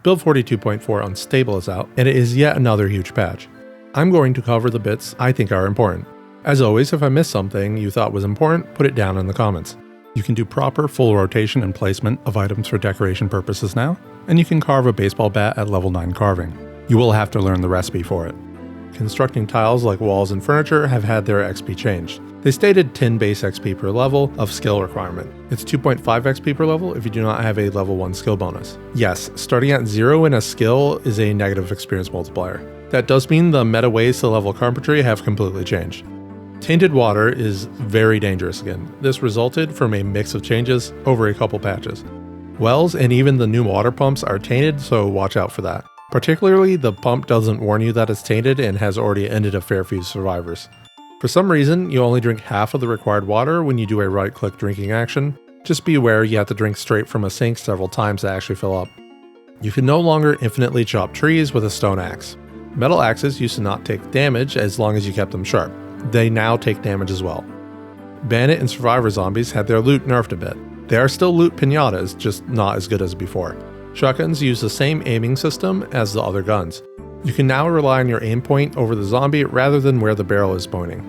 Build 42.4 Unstable is out, and it is yet another huge patch. I'm going to cover the bits I think are important. As always, if I missed something you thought was important, put it down in the comments. You can do proper full rotation and placement of items for decoration purposes now, and you can carve a baseball bat at level 9 carving. You will have to learn the recipe for it. Constructing tiles like walls and furniture have had their XP changed. They stated 10 base XP per level of skill requirement. It's 2.5 XP per level if you do not have a level 1 skill bonus. Yes, starting at 0 in a skill is a negative experience multiplier. That does mean the meta ways to level carpentry have completely changed. Tainted water is very dangerous again. This resulted from a mix of changes over a couple patches. Wells and even the new water pumps are tainted, so watch out for that. Particularly, the pump doesn't warn you that it's tainted and has already ended a fair few survivors. For some reason, you only drink half of the required water when you do a right-click drinking action. Just be aware you have to drink straight from a sink several times to actually fill up. You can no longer infinitely chop trees with a stone axe. Metal axes used to not take damage as long as you kept them sharp. They now take damage as well. Bandit and survivor zombies had their loot nerfed a bit. They are still loot pinatas, just not as good as before. Shotguns use the same aiming system as the other guns. You can now rely on your aim point over the zombie rather than where the barrel is pointing.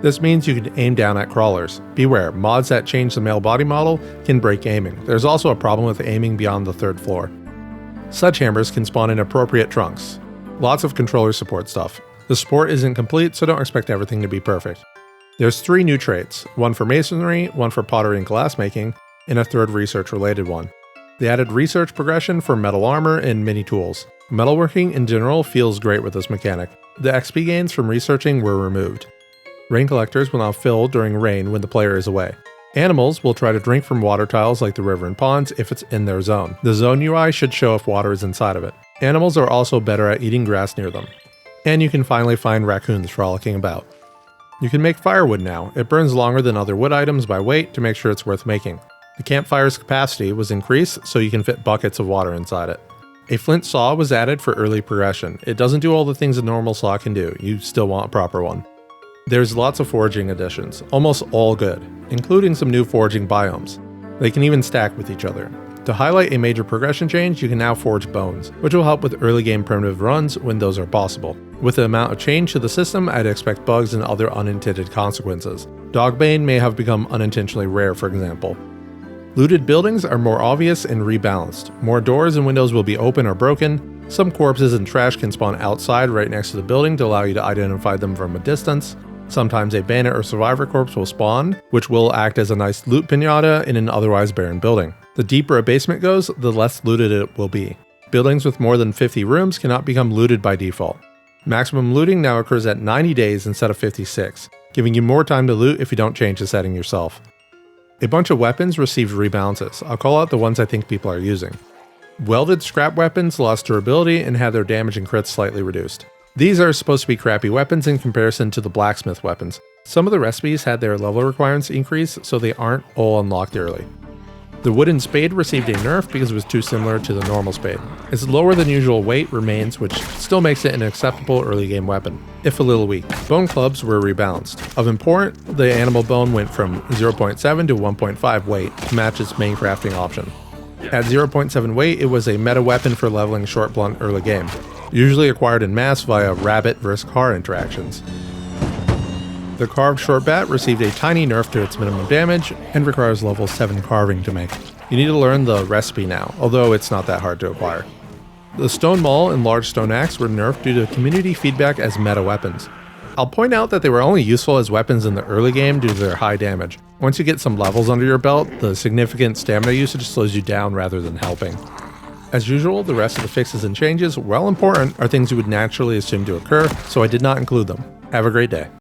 This means you can aim down at crawlers. Beware, mods that change the male body model can break aiming. There's also a problem with aiming beyond the 3rd floor. Sledgehammers can spawn in appropriate trunks. Lots of controller support stuff. The support isn't complete, so don't expect everything to be perfect. There's 3 new traits, one for masonry, one for pottery and glassmaking, and a 3rd research related one. They added research progression for metal armor and mini tools. Metalworking in general feels great with this mechanic. The XP gains from researching were removed. Rain collectors will now fill during rain when the player is away. Animals will try to drink from water tiles like the river and ponds if it's in their zone. The zone UI should show if water is inside of it. Animals are also better at eating grass near them. And you can finally find raccoons frolicking about. You can make firewood now. It burns longer than other wood items by weight to make sure it's worth making. The campfire's capacity was increased so you can fit buckets of water inside it. A flint saw was added for early progression. It doesn't do all the things a normal saw can do, you still want a proper one. There's lots of foraging additions, almost all good, including some new foraging biomes. They can even stack with each other. To highlight a major progression change, you can now forge bones, which will help with early game primitive runs when those are possible. With the amount of change to the system, I'd expect bugs and other unintended consequences. Dogbane may have become unintentionally rare, for example. Looted buildings are more obvious and rebalanced. More doors and windows will be open or broken. Some corpses and trash can spawn outside right next to the building to allow you to identify them from a distance. Sometimes a bandit or survivor corpse will spawn, which will act as a nice loot pinata in an otherwise barren building. The deeper a basement goes, the less looted it will be. Buildings with more than 50 rooms cannot become looted by default. Maximum looting now occurs at 90 days instead of 56, giving you more time to loot if you don't change the setting yourself. A bunch of weapons received rebalances. I'll call out the ones I think people are using. Welded scrap weapons lost durability and had their damage and crits slightly reduced. These are supposed to be crappy weapons in comparison to the blacksmith weapons. Some of the recipes had their level requirements increase, so they aren't all unlocked early. The wooden spade received a nerf because it was too similar to the normal spade. Its lower than usual weight remains, which still makes it an acceptable early game weapon, if a little weak. Bone clubs were rebalanced. Of import, the animal bone went from 0.7 to 1.5 weight to match its main crafting option. At 0.7 weight, it was a meta weapon for leveling short blunt early game, usually acquired in mass via rabbit vs car interactions. The carved short bat received a tiny nerf to its minimum damage and requires level 7 carving to make. You need to learn the recipe now, although it's not that hard to acquire. The stone maul and large stone axe were nerfed due to community feedback as meta weapons. I'll point out that they were only useful as weapons in the early game due to their high damage. Once you get some levels under your belt, the significant stamina usage slows you down rather than helping. As usual, the rest of the fixes and changes, while important, are things you would naturally assume to occur, so I did not include them. Have a great day.